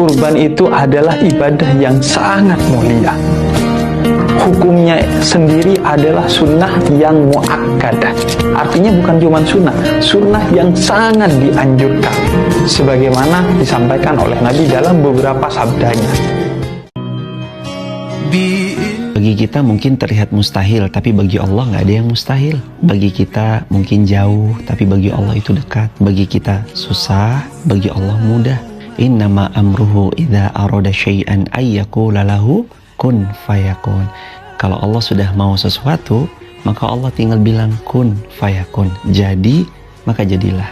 kurban itu adalah ibadah yang sangat mulia. Hukumnya sendiri adalah sunnah yang muakkadah. Artinya bukan cuma sunnah yang sangat dianjurkan, sebagaimana disampaikan oleh Nabi dalam beberapa sabdanya. Bagi kita mungkin terlihat mustahil, tapi bagi Allah nggak ada yang mustahil. Bagi kita mungkin jauh, tapi bagi Allah itu dekat. Bagi kita susah, bagi Allah mudah. Innama amruhu idza arada syai'an ayyaqula lahu kun fayakun. Kalau Allah sudah mau sesuatu, maka Allah tinggal bilang kun fayakun. Jadi, maka jadilah.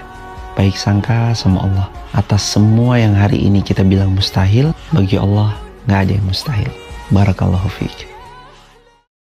Baik sangka sama Allah atas semua yang hari ini kita bilang mustahil, bagi Allah nggak ada yang mustahil. Barakallahu fiik.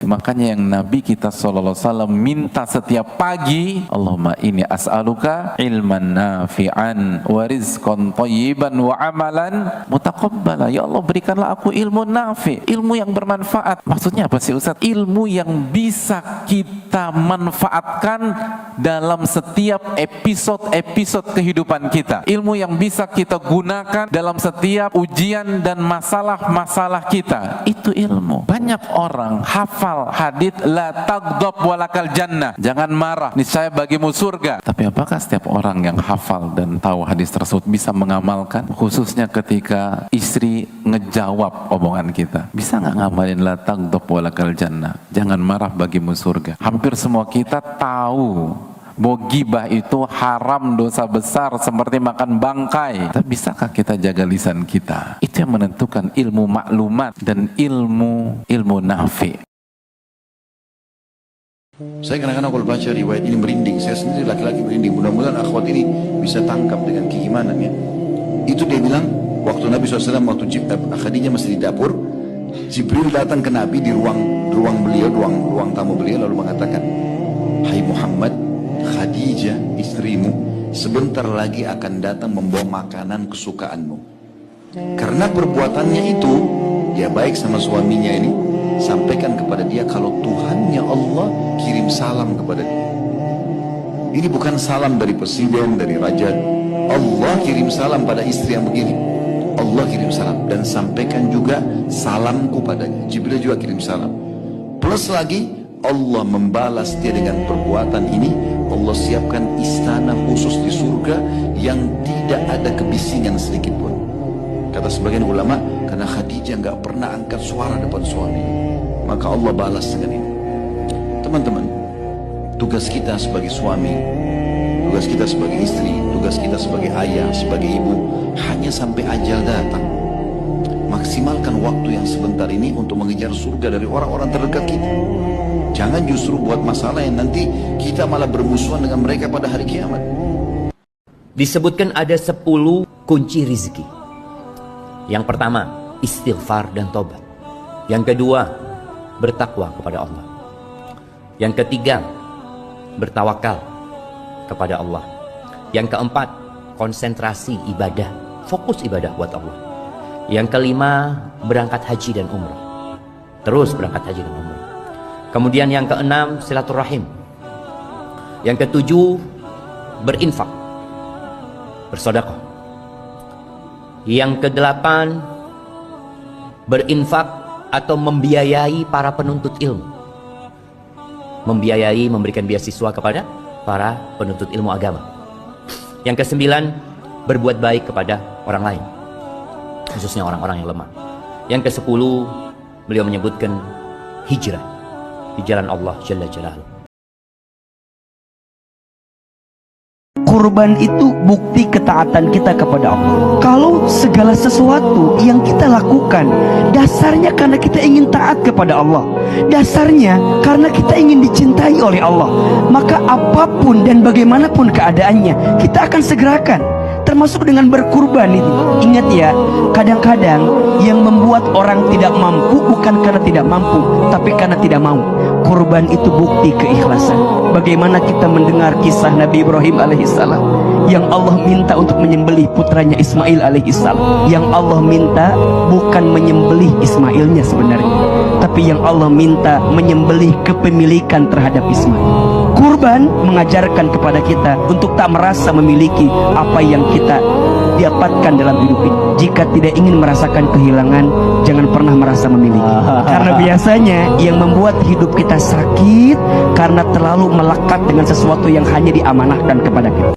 Makanya yang Nabi kita SAW minta setiap pagi, Allahumma inni as'aluka ilman nafi'an wa rizqan thayyiban wa amalan mutaqabbala. Ya Allah, berikanlah aku ilmu nafi', ilmu yang bermanfaat. Maksudnya apa sih Ustaz? Ilmu yang bisa kita manfaatkan dalam setiap episode kehidupan kita. Ilmu yang bisa kita gunakan dalam setiap ujian dan masalah-masalah kita. Itu ilmu. Banyak orang hafal hadits la taghdab walakal jannah, jangan marah, niscaya bagimu surga. Tapi apakah setiap orang yang hafal dan tahu hadis tersebut bisa mengamalkan? Khususnya ketika istri ngejawab omongan kita, bisa nggak ngamalin la taghdab walakal jannah, jangan marah bagimu surga? Hampir semua kita tahu bahwa ghibah itu haram, dosa besar seperti makan bangkai. Tapi bisakah kita jaga lisan kita? Itu yang menentukan ilmu maklumat dan ilmu nafi'. Saya kadang-kadang kalau baca riwayat ini merinding, saya sendiri laki-laki merinding. Mudah-mudahan akhwat ini bisa tangkap dengan keimanannya. Itu dia bilang, waktu Nabi SAW, waktu Khadijah masih di dapur, Jibril datang ke Nabi di ruang beliau, ruang tamu beliau, lalu mengatakan, hai Muhammad, Khadijah istrimu sebentar lagi akan datang membawa makanan kesukaanmu. Karena perbuatannya itu, dia baik sama suaminya ini, sampaikan kepada dia kalau Tuhannya Allah kirim salam kepada dia. Ini bukan salam dari presiden, dari raja. Allah kirim salam pada istri yang begini. Allah kirim salam dan sampaikan juga salamku padanya. Jibril juga kirim salam. Plus lagi Allah membalas dia dengan perbuatan ini. Allah siapkan istana khusus di surga yang tidak ada kebisingan sedikit pun. Kata sebagian ulama, karena Khadijah nggak pernah angkat suara depan suaminya, maka Allah balas dengan ini. Teman-teman, tugas kita sebagai suami, tugas kita sebagai istri, tugas kita sebagai ayah, sebagai ibu, hanya sampai ajal datang. Maksimalkan waktu yang sebentar ini untuk mengejar surga dari orang-orang terdekat kita. Jangan justru buat masalah yang nanti kita malah bermusuhan dengan mereka pada hari kiamat. Disebutkan ada 10 kunci rizki. Yang pertama, istighfar dan tobat. Yang kedua, bertakwa kepada Allah. Yang ketiga, bertawakal kepada Allah. Yang keempat, konsentrasi ibadah, fokus ibadah buat Allah. Yang kelima, berangkat haji dan umrah. Terus berangkat haji dan umrah. Kemudian yang keenam, silaturahim. Yang ketujuh, berinfak, bersedekah. Yang kedelapan, berinfak atau membiayai para penuntut ilmu. Membiayai, memberikan beasiswa kepada para penuntut ilmu agama. Yang kesembilan, berbuat baik kepada orang lain, khususnya orang-orang yang lemah. Yang kesepuluh, beliau menyebutkan hijrah di jalan Allah Jalla Jalaluhu. Kurban itu bukti ketaatan kita kepada Allah. Kalau segala sesuatu yang kita lakukan dasarnya karena kita ingin taat kepada Allah, dasarnya karena kita ingin dicintai oleh Allah, maka apapun dan bagaimanapun keadaannya kita akan segerakan, termasuk dengan berkurban itu. Ingat ya, kadang-kadang yang membuat orang tidak mampu bukan karena tidak mampu, tapi karena tidak mau. Kurban itu bukti keikhlasan. Bagaimana kita mendengar kisah Nabi Ibrahim alaihissalam yang Allah minta untuk menyembelih putranya Ismail alaihissalam. Yang Allah minta bukan menyembelih Ismailnya sebenarnya, tapi yang Allah minta menyembelih kepemilikan terhadap Ismail. Kurban mengajarkan kepada kita untuk tak merasa memiliki apa yang kita didapatkan dalam hidup ini. Jika tidak ingin merasakan kehilangan, jangan pernah merasa memiliki. Karena biasanya yang membuat hidup kita sakit karena terlalu melekat dengan sesuatu yang hanya diamanahkan kepada kita.